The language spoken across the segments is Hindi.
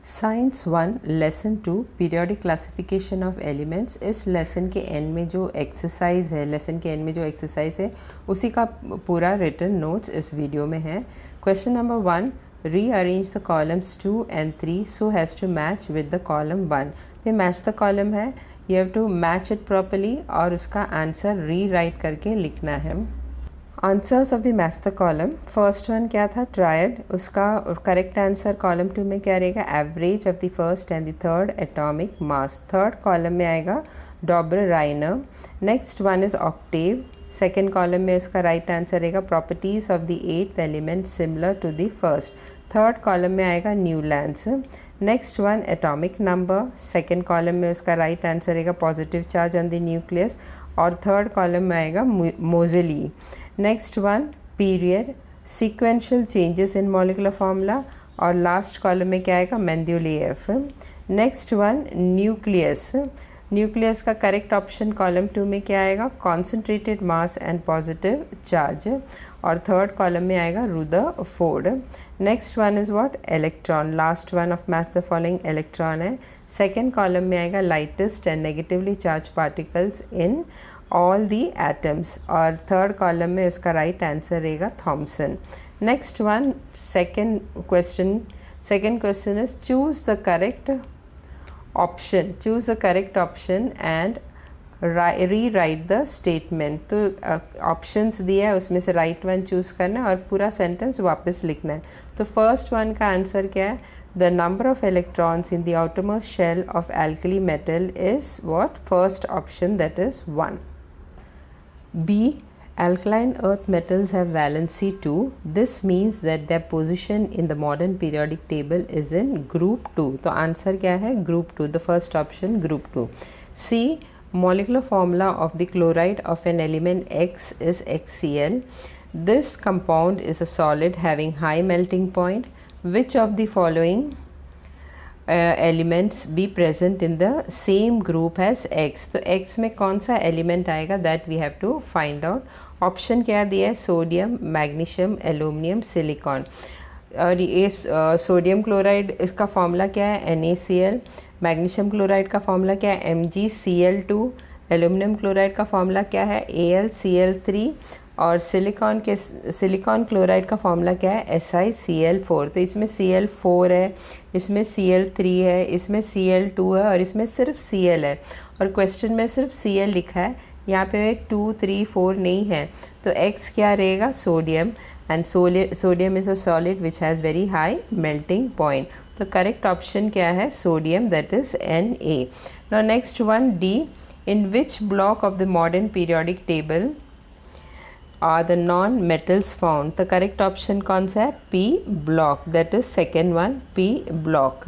Science 1 lesson 2 periodic classification of elements. इस लेसन के एंड में जो एक्सरसाइज है उसी का पूरा रिटन नोट्स इस वीडियो में है। Question number 1, rearrange the columns 2 and 3 so has to match with the column 1। ये मैच द कॉलम है, you have to match it properly और उसका आंसर री राइट करके लिखना है। Answers of the match the column, first one क्या था, ट्रायड। उसका करेक्ट आंसर कॉलम 2 में क्या रहेगा, average of the first and the third atomic mass. Third column में आएगा Dobereiner. Next one is octave. Second column में उसका राइट आंसर रहेगा properties of the eighth element similar to the first. Third column में आएगा Newlands. Next one atomic number, second column में उसका राइट आंसर रहेगा positive charge on the nucleus और थर्ड कॉलम में आएगा Moseley. Next one period, sequential changes in molecular formula और लास्ट कॉलम में क्या आएगा, Mendeleev. Next one nucleus. Nucleus का करेक्ट ऑप्शन कॉलम 2 में क्या आएगा, concentrated mass and positive charge और थर्ड कॉलम में आएगा Rutherford. Next one is what, electron. Last one of match the following electron है। सेकेंड कॉलम में आएगा lightest and negatively charged particles in all the atoms और थर्ड कॉलम में उसका राइट आंसर रहेगा Thomson. Next one second question is choose the correct option and re right the statement. तो ऑप्शंस दिया है, उसमें से राइट वन चूज़ करना है और पूरा सेंटेंस वापस लिखना है। तो फर्स्ट वन का आंसर क्या है, the number of electrons in the outermost shell of alkali metal is what, first option that is 1। B, alkaline earth metals have valency 2. This means that their position in the modern periodic table is in group 2. तो आंसर क्या है, group 2, the first option group 2. C, molecular formula of the chloride of an element X is HCl. This compound is a solid having high melting point. Which of the following elements be present in the same group as X. तो एक्स में कौन सा एलिमेंट आएगा, that we have to find out. Option क्या दिया है, सोडियम, मैग्नीशियम, एल्यूमिनियम, सिलिकॉन। और ये सोडियम क्लोराइड, इसका फॉर्मूला क्या है, NaCl। मैग्नीशियम क्लोराइड का फॉर्मूला क्या है, MgCl2। एल्यूमिनियम क्लोराइड का फॉर्मूला क्या है, AlCl3 और सिलिकॉन क्लोराइड का फॉर्मूला क्या है, SiCl4। तो इसमें Cl4 है, इसमें Cl3 है, इसमें Cl2 है और इसमें सिर्फ Cl है और क्वेश्चन में सिर्फ Cl लिखा है, यहाँ पे 2, 3, 4 नहीं है। तो X क्या रहेगा, sodium, and sodium is a solid which has very high melting point. तो करेक्ट ऑप्शन क्या है, sodium, that is Na। Now next one D, in which block of the modern periodic table are the non-metals found? The correct option कौन सा है, P block, that is second one, P block.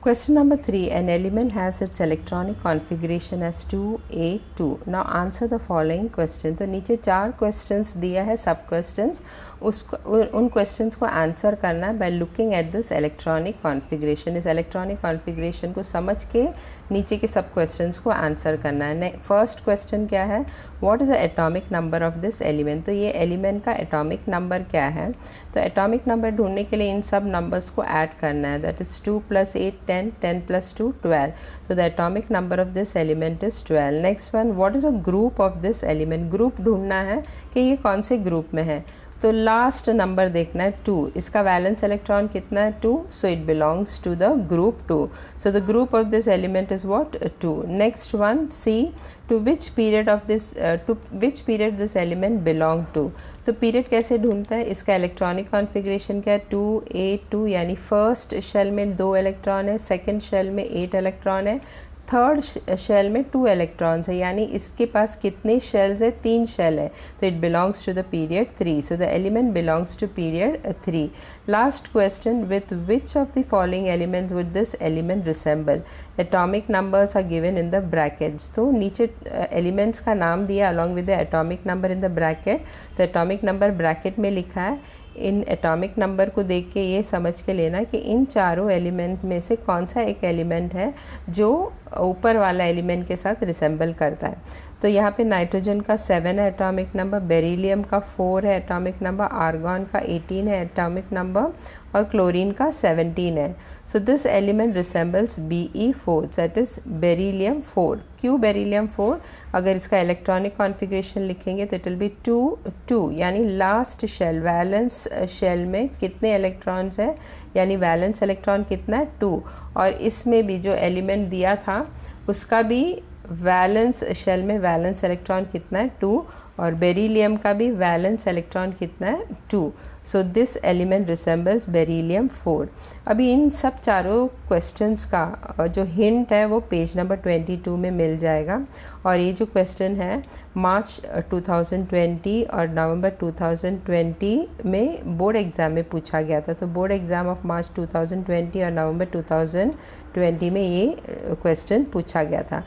Question number 3, an element has its electronic configuration as 2A2. Now answer the following question. तो नीचे 4 questions दिया है, सब questions, उन questions को answer करना है by looking at this electronic configuration. इस electronic configuration को समझ के नीचे के सब questions को answer करना है। फर्स्ट question क्या है, what is the atomic number of this element? तो ये element का atomic number क्या है, तो atomic number ढूंढने के लिए इन सब numbers को add करना है, that is 2 + 8 10, 10 + 2 12. So the atomic number of this element is 12. Next one, what is a group of this element? Group ढूंढना है कि ये कौन से ग्रुप में है, तो लास्ट नंबर देखना है 2। इसका वैलेंस इलेक्ट्रॉन कितना है, 2, so it belongs to the group 2। So the group of this element is what, 2। Next one C, to which period this element belong to. तो पीरियड कैसे ढूंढता है, इसका इलेक्ट्रॉनिक कॉन्फ़िगरेशन क्या है, 2A2, यानी फर्स्ट शेल में 2 इलेक्ट्रॉन है, सेकेंड शेल में 8 इलेक्ट्रॉन है, थर्ड शेल में 2 इलेक्ट्रॉन्स है, यानी इसके पास कितने शेल्स है, 3 शेल है, तो it belongs to the period 3। So the element belongs to period 3। Last question, with which of the following elements would this element resemble. Atomic numbers are given in the brackets. तो नीचे एलिमेंट्स का नाम दिया along with the atomic number in the bracket. तो एटॉमिक नंबर ब्रैकेट में लिखा है, इन एटॉमिक नंबर को देख के ये समझ के लेना कि इन चारों एलिमेंट में से कौन सा एक एलिमेंट है जो ऊपर वाला एलिमेंट के साथ रिसेंबल करता है। तो यहाँ पे नाइट्रोजन का 7 है एटॉमिक नंबर, बेरिलियम का 4 है एटॉमिक नंबर, आर्गॉन का 18 है एटॉमिक नंबर और क्लोरीन का 17 है। So this element resembles Be4 that is beryllium 4। क्यों बेरिलियम 4? अगर इसका इलेक्ट्रॉनिक कॉन्फ़िगरेशन लिखेंगे तो इट विल बी 2 2, यानी लास्ट शेल वैलेंस शेल में कितने इलेक्ट्रॉन्स है, यानी वैलेंस इलेक्ट्रॉन कितना है 2। और इसमें भी जो एलिमेंट दिया था उसका भी वैलेंस शेल में वैलेंस इलेक्ट्रॉन कितना है 2, और बेरिलियम का भी वैलेंस इलेक्ट्रॉन कितना है 2। So this element resembles beryllium 4। अभी इन सब चारों क्वेश्चंस का जो हिंट है वो पेज नंबर 22 में मिल जाएगा। और ये जो क्वेश्चन है मार्च 2020 और नवंबर 2020 में बोर्ड एग्ज़ाम में पूछा गया था। तो बोर्ड एग्ज़ाम ऑफ मार्च 2020 और नवंबर 2020 में ये क्वेश्चन पूछा गया था।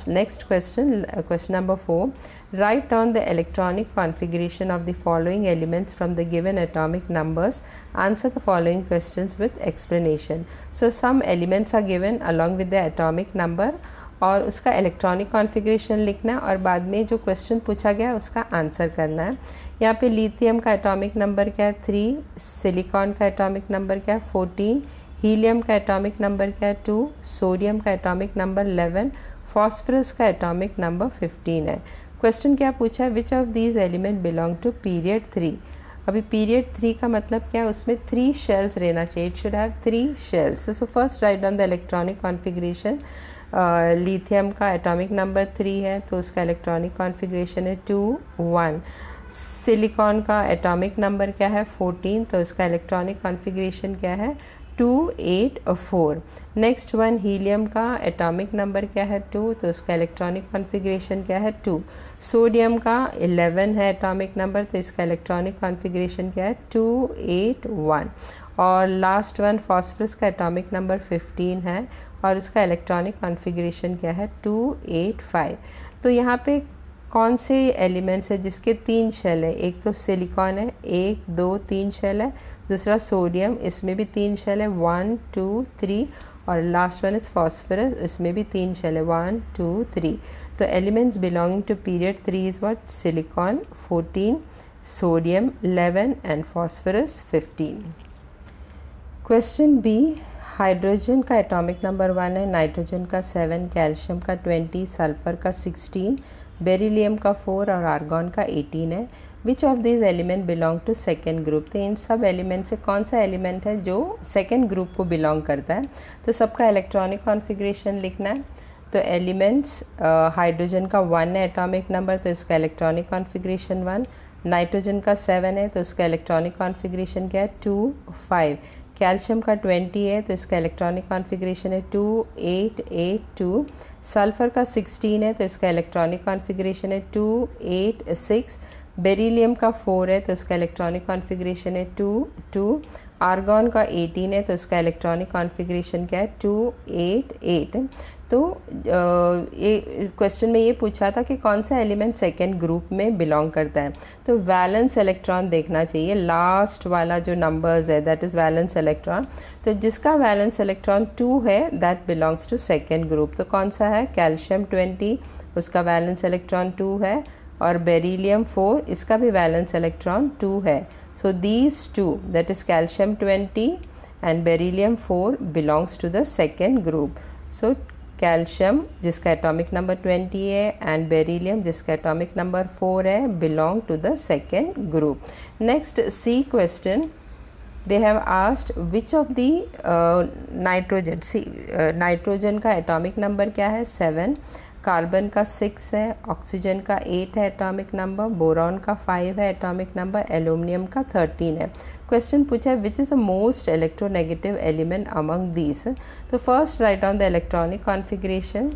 Next question number 4, write down the electronic configuration of the following elements from the given atomic numbers. Answer the following questions with explanation. So some elements are given along with the atomic number और उसका इलेक्ट्रॉनिक कॉन्फ़िगरेशन लिखना है और बाद में जो क्वेश्चन पूछा गया है उसका आंसर करना है। यहाँ पे लिथियम का एटॉमिक नंबर क्या है 3, सिलिकॉन का एटॉमिक नंबर क्या है 14, हीलियम का एटॉमिक नंबर क्या है 2, सोडियम का एटॉमिक नंबर 11, फॉस्फोरस का एटॉमिक नंबर 15 है। क्वेश्चन क्या पूछा है, which of these element belong to period 3। अभी पीरियड 3 का मतलब क्या है, उसमें 3 शेल्स रहना चाहिए, it should have 3 shells. So first write down the electronic configuration. Lithium का एटॉमिक नंबर 3 है तो उसका इलेक्ट्रॉनिक कॉन्फ़िगरेशन है 2 1। सिलिकॉन का एटॉमिक नंबर क्या है 14 तो उसका इलेक्ट्रॉनिक कॉन्फ़िगरेशन क्या है 2 8 4। नेक्स्ट वन हीलियम का एटॉमिक नंबर क्या है 2 तो उसका इलेक्ट्रॉनिक कॉन्फ़िगरेशन क्या है 2। सोडियम का 11 है एटॉमिक नंबर तो इसका इलेक्ट्रॉनिक कॉन्फ़िगरेशन क्या है 2 8 1। और लास्ट वन फॉस्फोरस का एटॉमिक नंबर 15 है और उसका इलेक्ट्रॉनिक कॉन्फ़िगरेशन क्या है 2 8 5। तो यहाँ पे कौन से एलिमेंट्स है जिसके 3 शेल है, एक तो सिलिकॉन है 1 2 3 शेल है, दूसरा सोडियम इसमें भी 3 शेल है 1 2 3, और लास्ट वन इज़ फॉस्फोरस इसमें भी 3 शेल है 1 2 3। तो elements belonging to period 3 is what, silicon 14, sodium 11 and phosphorus 15। Question B, hydrogen का एटॉमिक नंबर 1 है, नाइट्रोजन का 7, कैल्शियम का 20, सल्फ़र का 16, बेरिलियम का 4 और आर्गॉन का 18 है। Which of this element belong to second group. तो इन सब एलिमेंट से कौन सा एलिमेंट है जो सेकेंड ग्रुप को बिलोंग करता है। तो सबका इलेक्ट्रॉनिक कॉन्फ़िगरेशन लिखना है। तो एलिमेंट्स हाइड्रोजन का 1 है एटॉमिक नंबर तो इसका इलेक्ट्रॉनिक कॉन्फ़िगरेशन 1, नाइट्रोजन का 7 है तो उसका इलेक्ट्रॉनिक कॉन्फ़िगरेशन क्या है 2 5, कैल्शियम का 20 है तो इसका इलेक्ट्रॉनिक कॉन्फ़िगरेशन है 2 8 8 2, सल्फ़र का 16 है तो इसका इलेक्ट्रॉनिक कॉन्फ़िगरेशन है 2 8 6, बेरिलियम का 4 है तो इसका इलेक्ट्रॉनिक कॉन्फ़िगरेशन है 2 2, आर्गॉन का 18 है तो इसका इलेक्ट्रॉनिक कॉन्फ़िगरेशन क्या है 2 8 8। तो ये क्वेश्चन में ये पूछा था कि कौन सा एलिमेंट सेकेंड ग्रुप में बिलोंग करता है। तो वैलेंस इलेक्ट्रॉन देखना चाहिए, लास्ट वाला जो नंबर्स है दैट इज़ वैलेंस इलेक्ट्रॉन। तो जिसका वैलेंस इलेक्ट्रॉन 2 है that belongs to second group. तो कौन सा है, कैल्शियम 20 उसका वैलेंस इलेक्ट्रॉन 2 है, और बेरिलियम 4 इसका भी वैलेंस इलेक्ट्रॉन 2 है। So these two that is calcium 20 and beryllium 4 belongs to the second group. So calcium जिसका एटॉमिक नंबर 20 है एंड बेरिलियम जिसका एटॉमिक नंबर 4 है belong to the second group. Next C question, they have asked which of the nitrogen, nitrogen का एटॉमिक नंबर क्या है 7, कार्बन का 6 है, ऑक्सीजन का 8 है एटॉमिक नंबर, बोरॉन का 5 है एटॉमिक नंबर, एल्यूमिनियम का 13 है। क्वेश्चन पूछा है which is the most electronegative element among these. तो first write down the electronic configuration.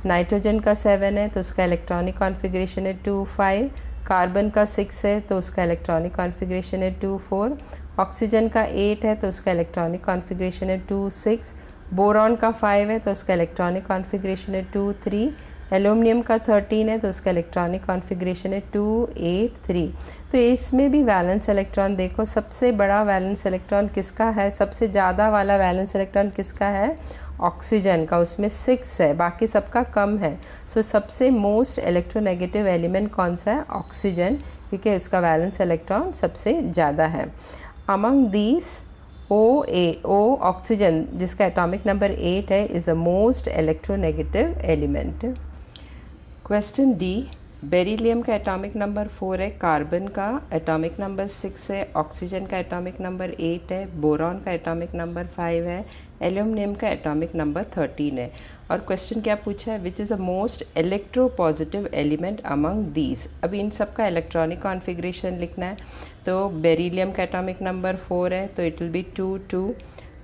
Nitrogen का 7 है तो उसका इलेक्ट्रॉनिक कॉन्फ़िगरेशन है 2 5, कार्बन का 6 है तो उसका इलेक्ट्रॉनिक कॉन्फ़िगरेशन है 2 4, ऑक्सीजन का 8 है तो उसका इलेक्ट्रॉनिक कॉन्फ़िगरेशन है 2 6, बोरॉन का 5 है तो उसका इलेक्ट्रॉनिक कॉन्फ़िगरेशन है 2 3, एल्यूमिनियम का 13 है तो उसका इलेक्ट्रॉनिक कॉन्फ़िगरेशन है 283। तो इसमें भी वैलेंस इलेक्ट्रॉन देखो, सबसे बड़ा वैलेंस इलेक्ट्रॉन किसका है, सबसे ज़्यादा वाला वैलेंस इलेक्ट्रॉन किसका है, ऑक्सीजन का, उसमें 6 है, बाकी सबका कम है। सो सबसे मोस्ट इलेक्ट्रोनेगेटिव एलिमेंट कौन सा है, ऑक्सीजन, क्योंकि इसका वैलेंस इलेक्ट्रॉन सबसे ज़्यादा है। अमंग दीज O ऑक्सीजन जिसका एटॉमिक नंबर 8 है is the most electronegative element. Question D, beryllium का एटॉमिक नंबर 4 है, कार्बन का एटॉमिक नंबर 6 है, ऑक्सीजन का एटॉमिक नंबर 8 है, बोरॉन का एटॉमिक नंबर 5 है, एल्यूमिनियम का एटॉमिक नंबर 13 है। और क्वेश्चन क्या पूछा है, which is the most electropositive element among these. अभी इन सब का इलेक्ट्रॉनिक कॉन्फ़िगरेशन लिखना है। तो बेरिलियम का एटॉमिक नंबर 4 है तो इट विल बी 2 2।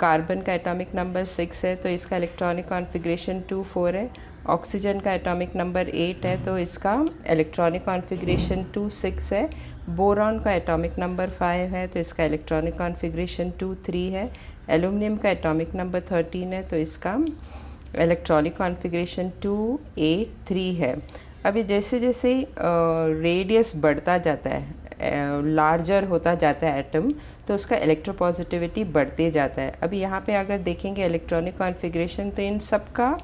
कार्बन का एटॉमिक नंबर 6 है तो इसका इलेक्ट्रॉनिक कॉन्फ़िगरेशन 2 4 है। ऑक्सीजन का एटॉमिक नंबर 8 है तो इसका इलेक्ट्रॉनिक कॉन्फ़िगरेशन 2 6 है। बोरॉन का एटॉमिक नंबर 5 है तो इसका इलेक्ट्रॉनिक कॉन्फ़िगरेशन 2 3 है। एल्यूमिनियम का एटॉमिक नंबर 13 है तो इसका इलेक्ट्रॉनिक कॉन्फ़िगरेशन 2 8 3 है। अभी जैसे जैसे रेडियस बढ़ता जाता है, लार्जर होता जाता है एटम, तो उसका इलेक्ट्रोपॉजिटिविटी बढ़ते जाता है। अभी यहाँ पे अगर देखेंगे इलेक्ट्रॉनिक कॉन्फ़िगरेशन तो इन सब का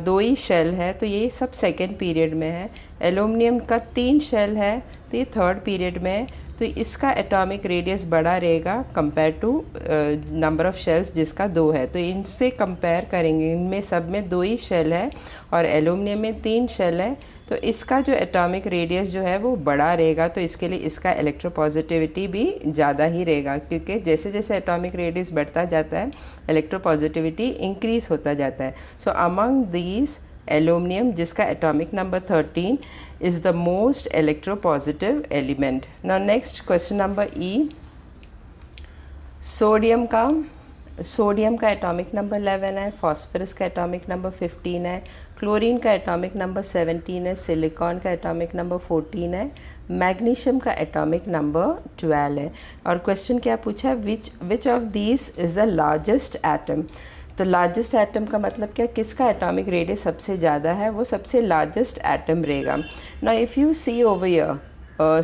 2 ही शेल है तो ये सब सेकेंड पीरियड में है। एल्यूमिनियम का 3 शेल है तो ये थर्ड पीरियड में है। तो इसका एटॉमिक रेडियस बड़ा रहेगा compare to number of shells जिसका 2 है। तो इनसे कंपेयर करेंगे, इनमें सब में 2 ही शेल है और एल्यूमिनियम में 3 शेल है, तो इसका जो एटॉमिक रेडियस जो है वो बड़ा रहेगा। तो इसके लिए इसका इलेक्ट्रोपॉजिटिविटी भी ज़्यादा ही रहेगा, क्योंकि जैसे जैसे एटॉमिक रेडियस बढ़ता जाता है इलेक्ट्रोपॉजिटिविटी इंक्रीज़ होता जाता है। सो अमंग दीज एल्यूमिनियम जिसका atomic number 13 is the most electropositive element. Now next question number E, sodium का एटॉमिक नंबर 11 है, फास्फोरस का एटॉमिक नंबर 15 है, क्लोरीन का एटॉमिक नंबर 17 है, सिलिकॉन का एटॉमिक नंबर 14 है, मैग्नीशियम का एटॉमिक नंबर 12 है। और क्वेश्चन क्या पूछा है, which of these is the largest atom. तो लार्जेस्ट एटम का मतलब क्या, किसका एटॉमिक रेडियस सबसे ज़्यादा है, वो सबसे लार्जेस्ट एटम रहेगा। Now if you see over here,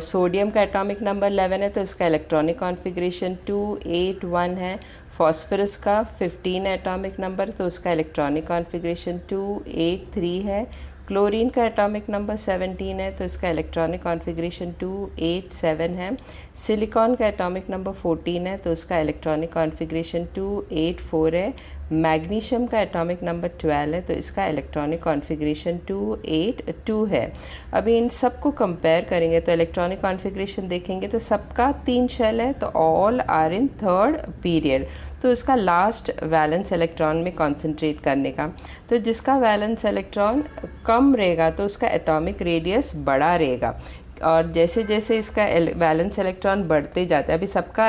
sodium का एटॉमिक नंबर 11 है तो इसका इलेक्ट्रॉनिक कॉन्फ़िगरेशन 2 8 1 है। फॉस्फोरस का 15 एटॉमिक नंबर तो उसका इलेक्ट्रॉनिक कॉन्फ़िगरेशन 2 8 3 है। क्लोरीन का एटॉमिक नंबर 17 है तो इसका इलेक्ट्रॉनिक कॉन्फ़िगरेशन 2 8 7 है। सिलिकॉन का एटॉमिक नंबर 14 है तो उसका इलेक्ट्रॉनिक कॉन्फ़िगरेशन 2 8 4 है। मैग्नीशियम का एटॉमिक नंबर 12 है तो इसका इलेक्ट्रॉनिक कॉन्फ़िगरेशन 2 8 2 है। अभी इन सब को कंपेयर करेंगे तो इलेक्ट्रॉनिक कॉन्फ़िगरेशन देखेंगे तो सबका 3 शेल है तो all are in third period. तो इसका लास्ट वैलेंस इलेक्ट्रॉन में कंसंट्रेट करने का, तो जिसका वैलेंस इलेक्ट्रॉन कम रहेगा तो उसका एटॉमिक रेडियस बड़ा रहेगा। और जैसे जैसे इसका वैलेंस इलेक्ट्रॉन बढ़ते जाता है, अभी सबका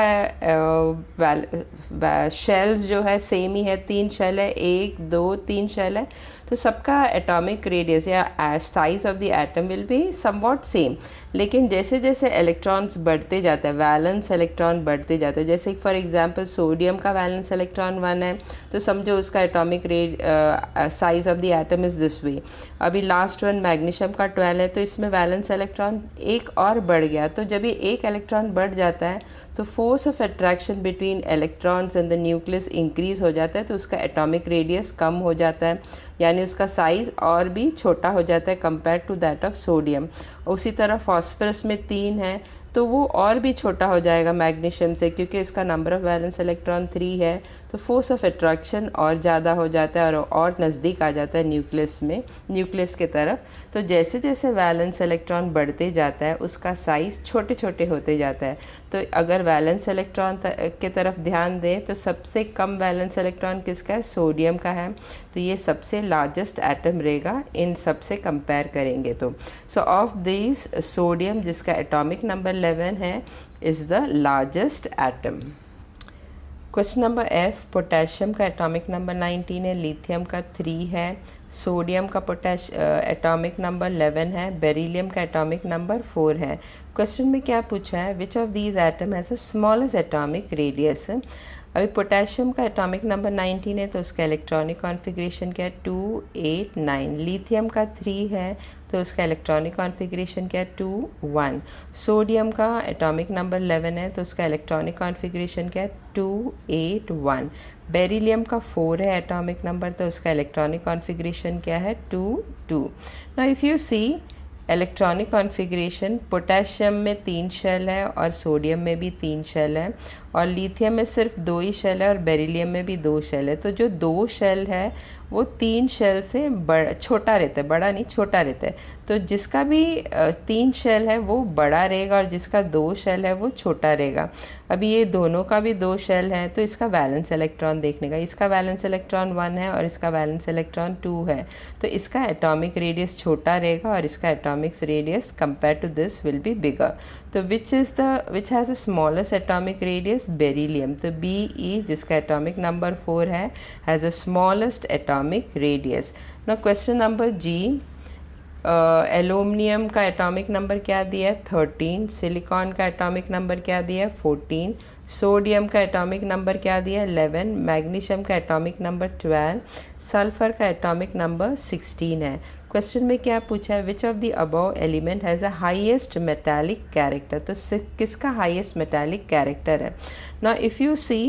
शेल्स जो है सेम ही है, 3 शेल है, 1 2 3 शेल है, तो सबका एटॉमिक रेडियस या size of the atom will be somewhat same. लेकिन जैसे जैसे इलेक्ट्रॉन्स बढ़ते जाते हैं, वैलेंस इलेक्ट्रॉन बढ़ते जाते हैं, जैसे फॉर एग्जांपल सोडियम का वैलेंस इलेक्ट्रॉन 1 है तो समझो उसका atomic size of the atom is this way. अभी लास्ट वन मैग्नीशियम का 12 है तो इसमें वैलेंस इलेक्ट्रॉन एक और बढ़ गया। तो जब ये एक इलेक्ट्रॉन बढ़ जाता है तो force of attraction between electrons and the nucleus increase हो जाता है, तो उसका एटॉमिक रेडियस कम हो जाता है, यानी उसका साइज़ और भी छोटा हो जाता है compare to that of sodium. उसी तरह फॉस्फोरस में 3 है तो वो और भी छोटा हो जाएगा मैग्नीशियम से, क्योंकि इसका नंबर ऑफ़ वैलेंस इलेक्ट्रॉन 3 है, तो फोर्स ऑफ अट्रैक्शन और ज़्यादा हो जाता है और नज़दीक आ जाता है न्यूक्लियस के तरफ। तो जैसे जैसे वैलेंस इलेक्ट्रॉन बढ़ते जाता है उसका साइज़ छोटे छोटे होते जाता है। तो अगर वैलेंस इलेक्ट्रॉन के तरफ ध्यान दें तो सबसे कम वैलेंस इलेक्ट्रॉन किसका है, सोडियम का है, तो ये सबसे लार्जेस्ट एटम रहेगा इन सब से कंपेयर करेंगे तो। सो ऑफ दिस सोडियम जिसका एटॉमिक नंबर 11 है is the largest atom. Question number F, potassium का एटॉमिक नंबर 19 है, लिथियम का 3 है, सोडियम का एटॉमिक नंबर 11 है, बेरिलियम का एटॉमिक नंबर 4 है। क्वेश्चन में क्या पूछा है, which of these atom has a smallest atomic radius. अभी पोटेशियम का एटॉमिक नंबर 19 है तो उसका इलेक्ट्रॉनिक कॉन्फ़िगरेशन क्या है 2 8 9। लिथियम का 3 है तो उसका इलेक्ट्रॉनिक कॉन्फ़िगरेशन क्या है 2 1। सोडियम का एटॉमिक नंबर 11 है तो उसका इलेक्ट्रॉनिक कॉन्फ़िगरेशन क्या है 2 8 1। बेरिलियम का 4 है एटॉमिक नंबर तो उसका इलेक्ट्रॉनिक कॉन्फ़िगरेशन क्या है 2 2। Now if you see electronic configuration, potassium में 3 शेल है और सोडियम में भी 3 शेल है, और लिथियम में सिर्फ 2 ही शेल है और बेरिलियम में भी 2 शेल है। तो जो 2 शेल है वो 3 शेल से छोटा रहता है, बड़ा नहीं छोटा रहता है। तो जिसका भी 3 शेल है वो बड़ा रहेगा और जिसका 2 शेल है वो छोटा रहेगा। अभी ये दोनों का भी 2 शेल है तो इसका वैलेंस इलेक्ट्रॉन देखने का, इसका वैलेंस इलेक्ट्रॉन 1 है और इसका वैलेंस इलेक्ट्रॉन 2 है, तो इसका एटॉमिक रेडियस छोटा रहेगा और इसका atomic radius compare to this will be bigger. तो which has the smallest atomic radius, beryllium. तो BE जिसका एटॉमिक नंबर 4 है has a smallest atomic radius. Now question number G, aluminium का एटॉमिक नंबर क्या दिया है 13, सिलिकॉन का एटॉमिक नंबर क्या दिया है 14, सोडियम का एटॉमिक नंबर क्या दिया है 11, मैग्नीशियम का एटॉमिक नंबर 12, सल्फर का एटॉमिक नंबर 16 है। क्वेश्चन में क्या पूछा है, which of the above element has a highest metallic character. तो किसका हाईएस्ट मेटालिक कैरेक्टर है। Now if you see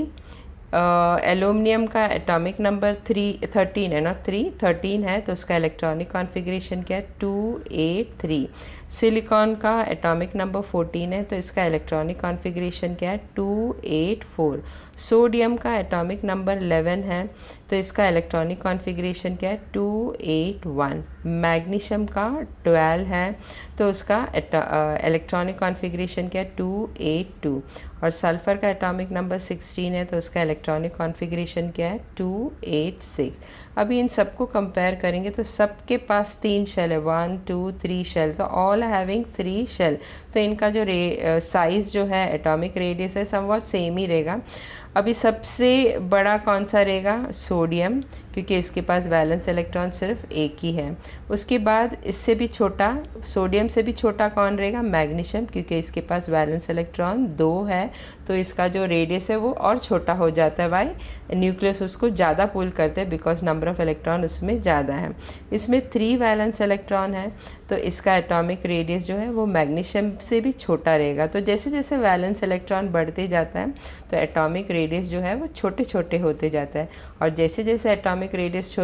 aluminium का एटॉमिक नंबर 13 है ना, 13 है तो उसका इलेक्ट्रॉनिक कॉन्फ़िगरेशन क्या है 2 8 3। सिलिकॉन का एटॉमिक नंबर 14 है तो इसका इलेक्ट्रॉनिक कॉन्फ़िगरेशन क्या है 2 8 4। सोडियम का एटॉमिक नंबर 11 है तो इसका इलेक्ट्रॉनिक कॉन्फ़िगरेशन क्या है 2 8 1। मैग्नीशियम का 12 है तो उसका इलेक्ट्रॉनिक कॉन्फ़िगरेशन क्या है 2 8 2। और सल्फ़र का एटॉमिक नंबर 16 है तो उसका इलेक्ट्रॉनिक कॉन्फ़िगरेशन क्या है 2 8 6। अभी इन सबको कंपेयर करेंगे तो सबके पास 3 शेल है, 1 2 3 शेल, तो ऑल हैविंग 3 शेल। तो इनका जो साइज़ जो है एटॉमिक रेडियस है समवॉट सेम ही रहेगा। अभी सबसे बड़ा कौन सा रहेगा, सोडियम, क्योंकि इसके पास वैलेंस इलेक्ट्रॉन सिर्फ एक ही है। उसके बाद इससे भी छोटा, सोडियम से भी छोटा कौन रहेगा, मैग्नीशियम, क्योंकि इसके पास वैलेंस इलेक्ट्रॉन 2 है तो इसका जो रेडियस है वो और छोटा हो जाता है। वाई, न्यूक्लियस उसको ज़्यादा पुल करते हैं बिकॉज नंबर ऑफ़ इलेक्ट्रॉन उसमें ज़्यादा है। इसमें 3 वैलेंस इलेक्ट्रॉन है तो इसका एटॉमिक रेडियस जो है वो मैग्नीशियम से भी छोटा रहेगा। तो जैसे जैसे वैलेंस इलेक्ट्रॉन बढ़ते जाता है तो एटॉमिक रेडियस जो है वो छोटे छोटे होते जाता है, और जैसे जैसे एटॉमिक रेडियस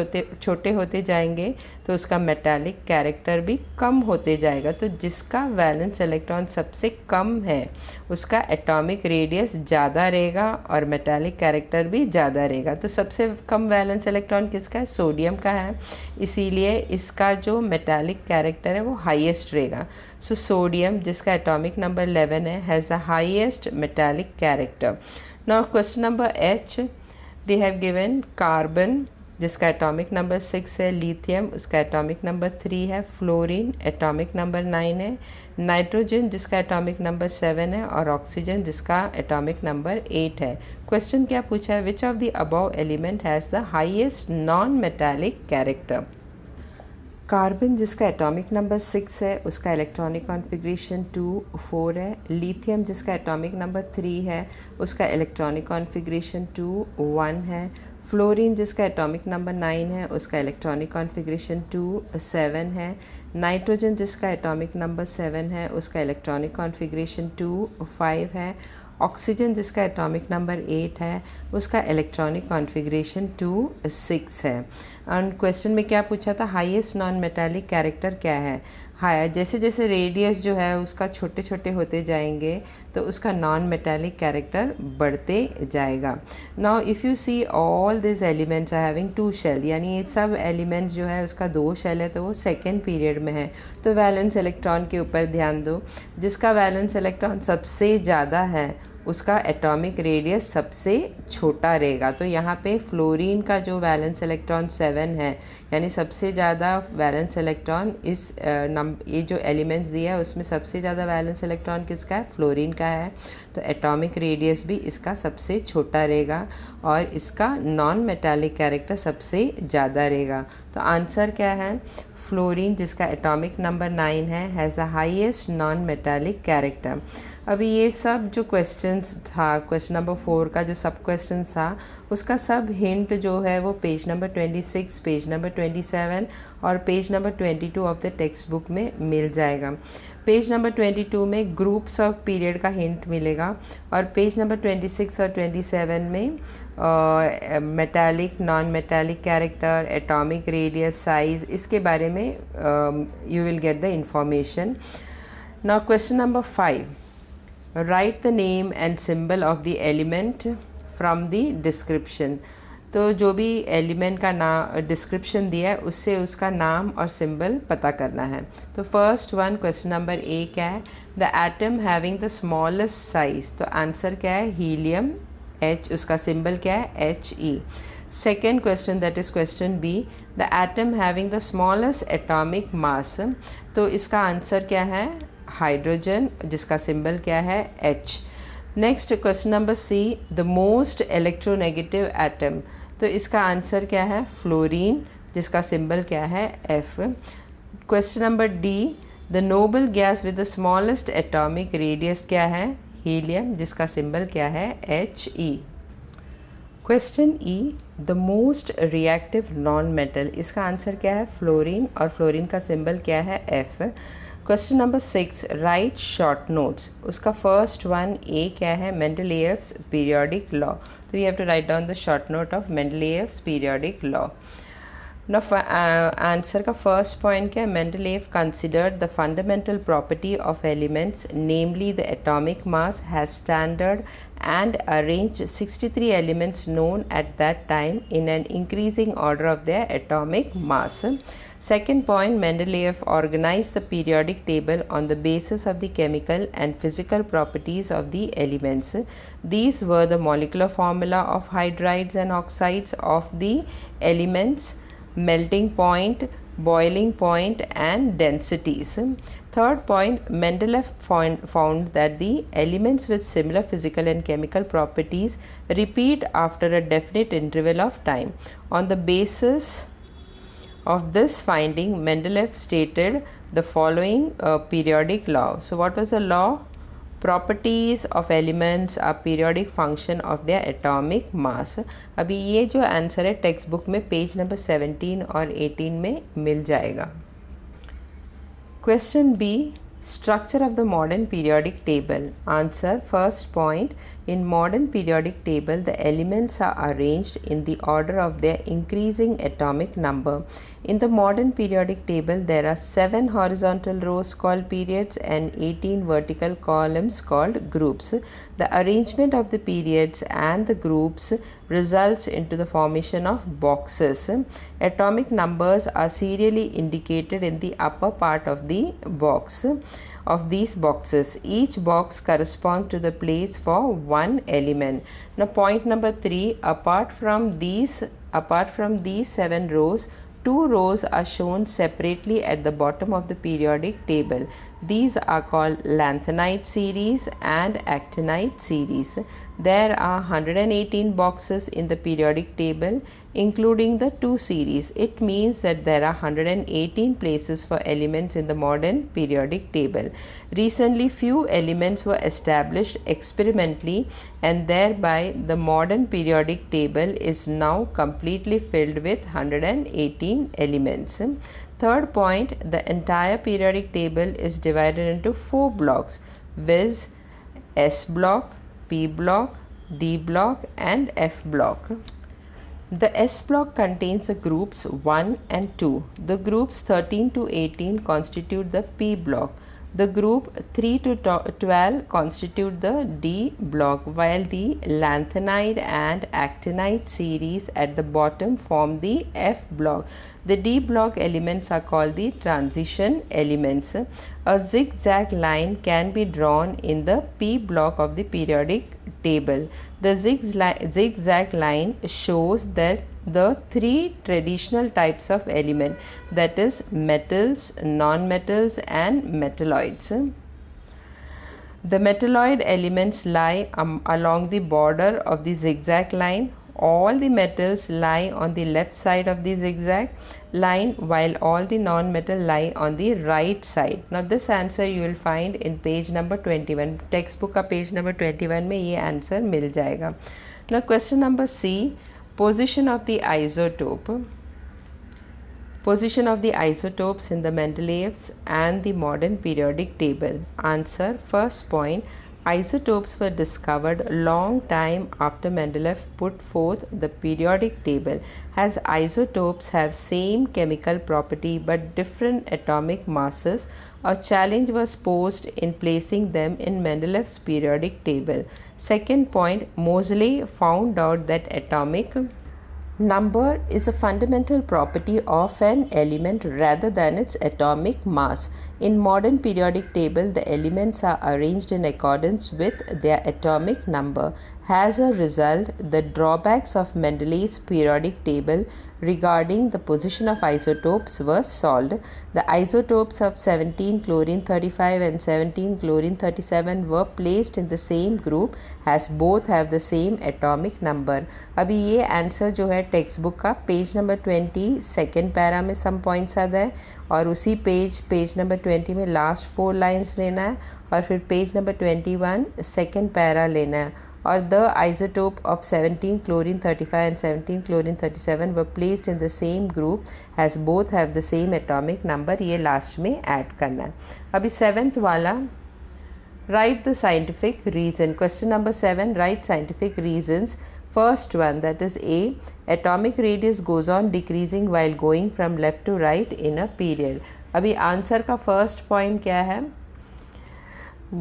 छोटे होते जाएंगे तो उसका मेटालिक कैरेक्टर भी कम होते जाएगा। तो जिसका वैलेंस इलेक्ट्रॉन सबसे कम है उसका एटॉमिक रेडियस ज़्यादा रहेगा और मेटालिक कैरेक्टर भी ज़्यादा रहेगा। तो सबसे कम वैलेंस इलेक्ट्रॉन किसका है, सोडियम का है, इसीलिए इसका जो मेटालिक कैरेक्टर है वो हाईएस्ट रहेगा। सो सोडियम जिसका एटॉमिक नंबर 11 है has the highest metallic character. Now question number H, they have given carbon जिसका एटॉमिक नंबर 6 है, लिथियम उसका एटॉमिक नंबर 3 है, फ्लोरीन एटॉमिक नंबर 9 है, नाइट्रोजन जिसका एटॉमिक नंबर 7 है और ऑक्सीजन जिसका एटॉमिक नंबर 8 है। क्वेश्चन क्या पूछा है, which of the above element has the highest non metallic character. Carbon जिसका एटॉमिक नंबर 6 है उसका इलेक्ट्रॉनिक कॉन्फ़िगरेशन 2 4 है। लिथियम जिसका एटॉमिक नंबर 3 है उसका इलेक्ट्रॉनिक कॉन्फ़िगरेशन 2 1 है। फ्लोरीन जिसका एटॉमिक नंबर 9 है उसका इलेक्ट्रॉनिक कॉन्फ़िगरेशन 2 7 है। नाइट्रोजन जिसका एटॉमिक नंबर 7 है उसका इलेक्ट्रॉनिक कॉन्फ़िगरेशन 2 5 है। ऑक्सीजन जिसका एटॉमिक नंबर 8 है उसका इलेक्ट्रॉनिक कॉन्फ़िगरेशन 2 6 है। और क्वेश्चन में क्या पूछा था, हाईएस्ट नॉन मेटालिक कैरेक्टर क्या है। हाई, जैसे जैसे रेडियस जो है उसका छोटे छोटे होते जाएंगे तो उसका नॉन मेटालिक कैरेक्टर बढ़ते जाएगा। Now if you see all this elements are having 2 shell, यानी ये सब एलिमेंट्स जो है उसका 2 शेल है तो वो सेकेंड पीरियड में है। तो वैलेंस इलेक्ट्रॉन के ऊपर ध्यान दो, जिसका वैलेंस इलेक्ट्रॉन सबसे ज़्यादा है उसका एटॉमिक रेडियस सबसे छोटा रहेगा। तो यहाँ पे फ्लोरीन का जो वैलेंस इलेक्ट्रॉन 7 है, यानी सबसे ज़्यादा वैलेंस इलेक्ट्रॉन ये जो एलिमेंट्स दिया है उसमें सबसे ज़्यादा वैलेंस इलेक्ट्रॉन किसका है, फ्लोरीन का है। तो एटॉमिक रेडियस भी इसका सबसे छोटा रहेगा और इसका नॉन मेटालिक कैरेक्टर सबसे ज़्यादा रहेगा। तो आंसर क्या है? फ्लोरीन, जिसका एटॉमिक नंबर 9 है, has the highest non metallic character. अभी ये सब जो क्वेश्चंस था, क्वेश्चन नंबर 4 का जो सब क्वेश्चंस था, उसका सब हिंट जो है वो पेज नंबर 26, पेज नंबर 27 और page number 22 of the text book में मिल जाएगा। पेज नंबर 22 में ग्रुप्स ऑफ पीरियड का हिंट मिलेगा और पेज नंबर 26 और 27 में metallic, non metallic character, atomic radius, size, इसके बारे में you will get the information. Now question number 5, right the name and symbol of the element from the description. तो जो भी एलिमेंट का नाम डिस्क्रिप्शन दिया है उससे उसका नाम और सिंबल पता करना है। तो first one, question number A क्या है? The atom having the smallest size. तो आंसर क्या है? हीलियम, H, उसका सिंबल क्या है? He। Second question, that is question B, the atom having the smallest atomic mass. तो इसका आंसर क्या है? हाइड्रोजन, जिसका सिंबल क्या है? H। Next question number C, the most electronegative atom. तो इसका आंसर क्या है? फ्लोरीन, जिसका सिंबल क्या है? F। Question number D, the noble gas with the smallest atomic radius क्या है? हीलियम, जिसका सिंबल क्या है? He। Question E, the most reactive non metal. इसका आंसर क्या है? फ्लोरीन, और फ्लोरीन का सिंबल क्या है? F। Question number 6, write short notes. उसका फर्स्ट वन ए क्या है? Mendeleev's periodic law. तो you have to write down the short note of Mendeleev's periodic law. ना आंसर का फर्स्ट पॉइंट क्या है? Mendeleev considered the fundamental property of elements, namely the atomic mass, has standard and arranged 63 elements known at that time in an increasing order of their atomic mass. Second point, Mendeleev organized the periodic table on the basis of the chemical and physical properties of the elements. These were the molecular formula of hydrides and oxides of the elements, melting point, boiling point and densities. Third point, Mendeleev found that the elements with similar physical and chemical properties repeat after a definite interval of time. On the basis of this finding, Mendeleev stated the following periodic law. So what was the law? Properties of elements are periodic function of their atomic mass. अभी ये जो आंसर है टेक्स्ट बुक में पेज नंबर 17 और 18 में मिल जाएगा। Question B, structure of the modern periodic table. Answer, first point, in modern periodic table the elements are arranged in the order of their increasing atomic number. In the modern periodic table there are 7 horizontal rows called periods and 18 vertical columns called groups. The arrangement of the periods and the groups results into the formation of boxes. Atomic numbers are serially indicated in the upper part of the box. Of these boxes, each box corresponds to the place for one element. Now point number 3, apart from these 7 rows, 2 rows are shown separately at the bottom of the periodic table. These are called lanthanide series and actinide series. There are 118 boxes in the periodic table, including the 2 series. It means that there are 118 places for elements in the modern periodic table. Recently, few elements were established experimentally, and thereby the modern periodic table is now completely filled with 118 elements. Third point, the entire periodic table is divided into 4 blocks, viz. S block, P block, D block and F block. The S block contains the groups 1 and 2. The groups 13 to 18 constitute the P block. The group 3 to 12 constitute the D block, while the lanthanide and actinide series at the bottom form the F block. The D block elements are called the transition elements. A zigzag line can be drawn in the P block of the periodic table. The zigzag line shows that the 3 traditional types of element, that is metals, non-metals and metalloids. The metalloid elements lie along the border of the zigzag line. All the metals lie on the left side of the zigzag line, while all the non-metal lie on the right side. Now this answer you will find in page number 21. Textbook का page number 21 में ये answer मिल जाएगा. Now question number C, position of the isotope. Position of the isotopes in the Mendeleev's and the modern periodic table. Answer, first point, isotopes were discovered long time after Mendeleev put forth the periodic table, as isotopes have same chemical property but different atomic masses. A challenge was posed in placing them in Mendeleev's periodic table. Second point, Moseley found out that atomic number is a fundamental property of an element rather than its atomic mass. In modern periodic table, the elements are arranged in accordance with their atomic number. As a result, the drawbacks of Mendeleev's periodic table regarding the position of isotopes were solved. The isotopes of 17-chlorine-35 and 17-chlorine-37 were placed in the same group as both have the same atomic number. अभी ये आंसर जो है टेक्स्ट बुक का पेज नंबर 20 सेकेंड पैरा में सम पॉइंट्स आता है, और उसी पेज नंबर 20 में लास्ट 4 लाइन्स लेना है, और फिर पेज नंबर 21 सेकेंड पैरा लेना है. और the isotope of 17-chlorine-35 and 17-chlorine-37 were placed in the same group has both have the same atomic number. ये लास्ट में ऐड करना है. अभी सेवेंथ वाला, write the scientific reason. Question number 7, write scientific reasons. First one, that is A, atomic radius goes on decreasing while going from left to right in a period. अभी आंसर का फर्स्ट पॉइंट क्या है?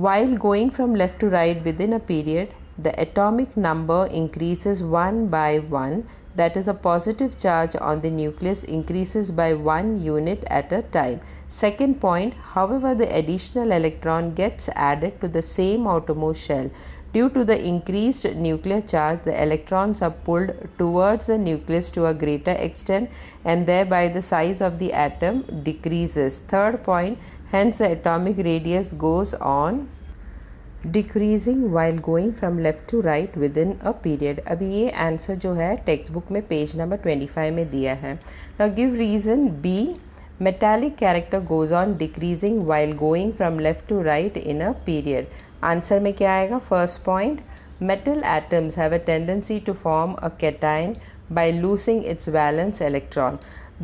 While going from left to right within a period, the atomic number increases one by one. That is, a positive charge on the nucleus increases by 1 unit at a time. Second point, however, the additional electron gets added to the same outermost shell. Due to the increased nuclear charge, the electrons are pulled towards the nucleus to a greater extent, and thereby the size of the atom decreases. Third point, hence the atomic radius goes on decreasing while going from left to right within a period. अभी ये आंसर जो है टेक्स्ट बुक में पेज नंबर 25 में दिया है. Now give reason B, metallic character goes on decreasing while going from left to right in a period. Answer में क्या आएगा? First point, metal atoms have a tendency to form a cation by losing its valence electron.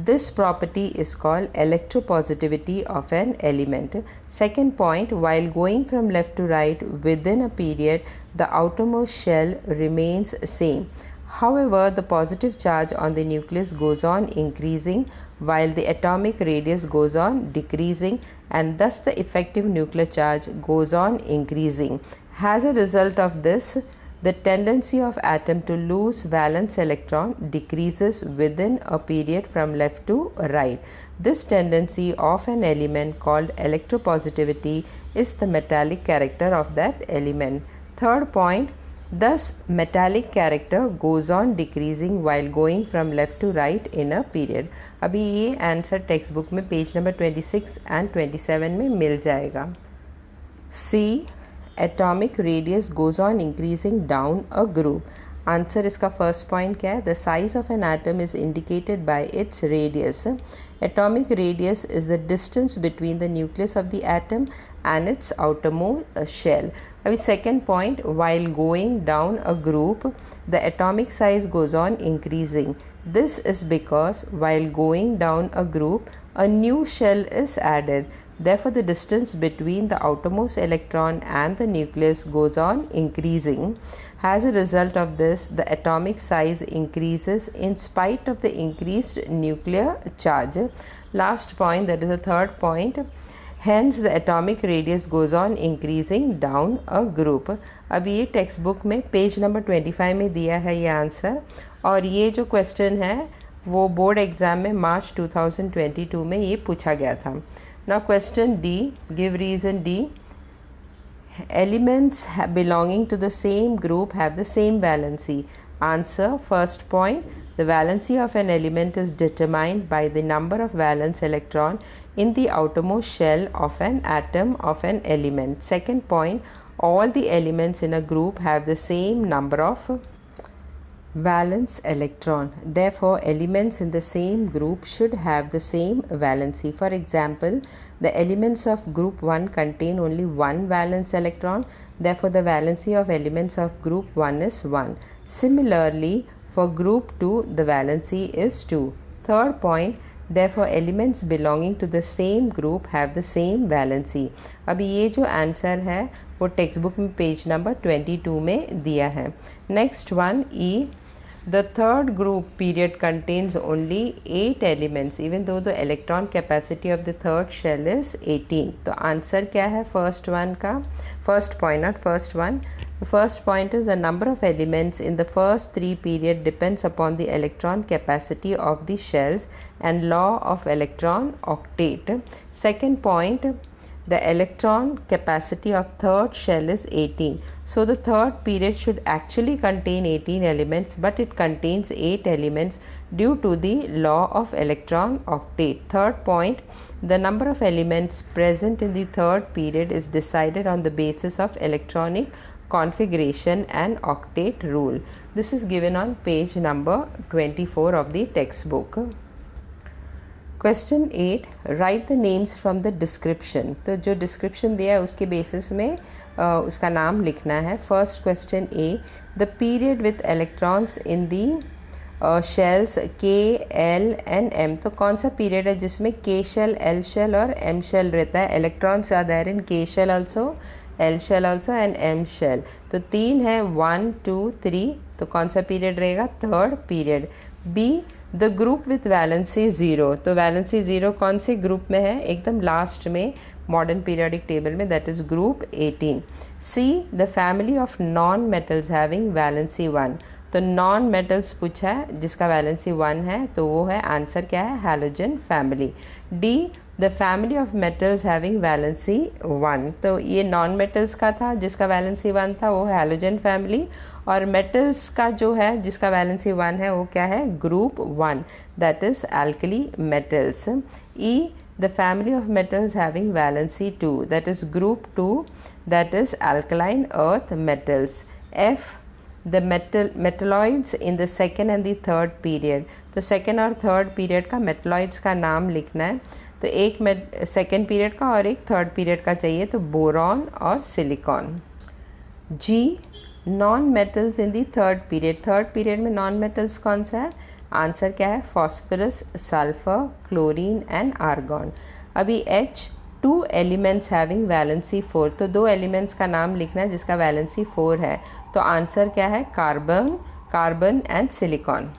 This property is called electropositivity of an element. Second point, while going from left to right within a period, the outermost shell remains same. However, the positive charge on the nucleus goes on increasing while the atomic radius goes on decreasing, and thus the effective nuclear charge goes on increasing. As a result of this, the tendency of atom to lose valence electron decreases within a period from left to right. This tendency of an element called electropositivity is the metallic character of that element. Third point, thus metallic character goes on decreasing while going from left to right in a period. अभी ये आंसर टेक्स्ट बुक में पेज नंबर 26 and 27 में मिल जाएगा. C, atomic radius goes on increasing down a group. Answer इसका फर्स्ट पॉइंट क्या है? The size of an atom is indicated by its radius. Atomic radius is the distance between the nucleus of the atom and its outermost shell. अभी second point, while going down a group the atomic size goes on increasing. This is because while going down a group a new shell is added. Therefore, the distance between the outermost electron and the nucleus goes on increasing. As a result of this, the atomic size increases in spite of the increased nuclear charge. Last point, that is the third point. Hence, the atomic radius goes on increasing down a group. अभी ये टेक्स्ट बुक में पेज नंबर 25 में दिया है ये आंसर, और ये जो क्वेश्चन है वो बोर्ड एग्ज़ाम में मार्च 2022 में ये पूछा गया था. Now question D, give reason D. Elements belonging to the same group have the same valency. Answer, first point, the valency of an element is determined by the number of valence electron in the outermost shell of an atom of an element. Second point, all the elements in a group have the same number of valence electron. Therefore, elements in the same group should have the same valency. For example, the elements of group 1 contain only one valence electron. Therefore, the valency of elements of group 1 is 1. Similarly, for group 2, the valency is 2. Third point, therefore elements belonging to the same group have the same valency. अभी ये जो आंसर है वो टेक्स्ट बुक में पेज नंबर 22 में दिया है. Next one E, the third group period contains only 8 elements even though the electron capacity of the third shell is 18. तो आंसर क्या है फर्स्ट वन का? First point, not first one. The first point is the number of elements in the first 3 period depends upon the electron capacity of the shells and law of electron octet. Second point, the electron capacity of third shell is 18. So the third period should actually contain 18 elements, but it contains 8 elements due to the law of electron octet. Third point, the number of elements present in the third period is decided on the basis of electronic configuration and octet rule. This is given on page number 24 of the textbook. Question 8, write the names from the description. तो जो description दिया है उसके basis में उसका नाम लिखना है. First question A, the period with electrons in the shells K, L and M. तो कौन सा period है जिसमें K shell, L shell और M shell रहता है? Electrons are there in K shell also, L shell also and M shell. तो 3 है, 1, 2, 3. तो कौन सा पीरियड रहेगा? Third period. B, the group with valency 0. तो वैलेंसी 0 कौन से ग्रुप में है? एकदम लास्ट में मॉडर्न पीरियोडिक टेबल में, that is group 18. C, the family of non metals having valency 1. तो नॉन मेटल्स पूछा है जिसका वैलेंसी 1 है, तो वो है आंसर क्या है? Halogen family. D, the family of metals having valency 1. तो ये नॉन मेटल्स का था जिसका वैलेंसी 1 था, वो हैलोजन फैमिली. और मेटल्स का जो है जिसका वैलेंसी 1 है वो क्या है? Group 1, that is alkali metals. E, the family of metals having valency 2, that is group 2, that is alkaline earth metals. F, the metalloids in the second and the third period. तो second और third period का metalloids का नाम लिखना है. तो एक सेकेंड पीरियड का और एक थर्ड पीरियड का चाहिए, तो बोरॉन और silicon. G, non metals in the third period. Third period में नॉन मेटल्स कौन सा है? आंसर क्या है? Phosphorus, sulphur, chlorine and argon. अभी H, 2 एलिमेंट्स हैविंग वैलेंसी 4. तो 2 एलिमेंट्स का नाम लिखना है जिसका वैलेंसी 4 है. तो आंसर क्या है? Carbon and silicon.